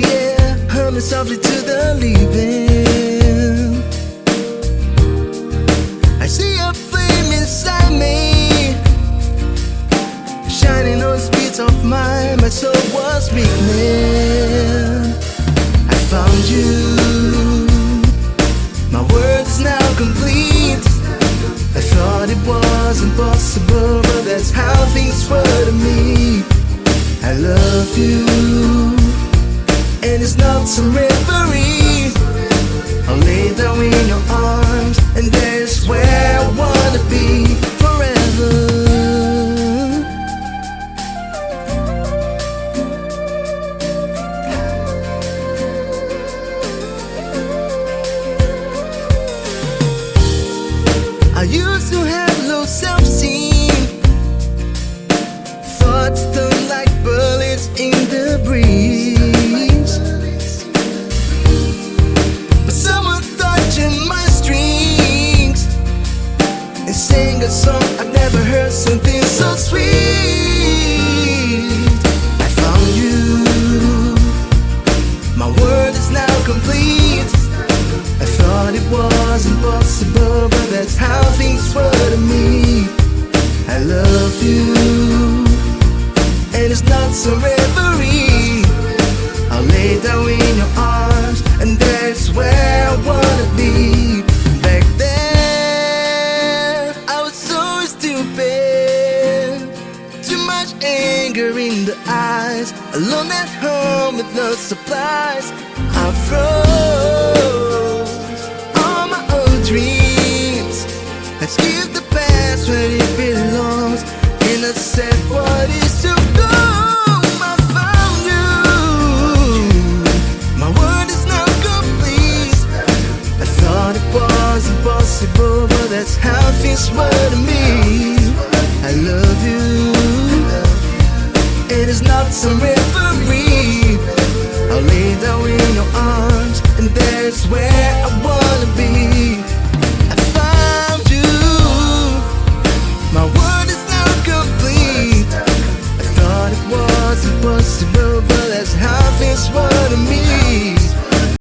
the air, humming softly to the living. I see a flame inside me, shining on the speeds of mine. My soul was weakening. I found you. My world is now complete. I thought it was impossible, but that's how things were to me. I love you, and it's not some reverie. I'll lay down in your arms, and there's where I wanna be forever. I used to have low self-esteem, thoughts don't like bullets in the breeze. But someone touching my strings and sing a song I've never heard, something so sweet. I found you. My world is now complete. I thought it was impossible, but that's how things were to me. I love you, and it's not some reverie. I'll lay down in your arms, and that's where I wanna be. Back then, I was so stupid, too much anger in the eyes, alone at home with no supplies. I froze all my own dreams. Let's give the past where it belongs, and I said what is to go. I found you. My world is now complete. I thought it was impossible, but that's how things were to me. I love you, and it's not some real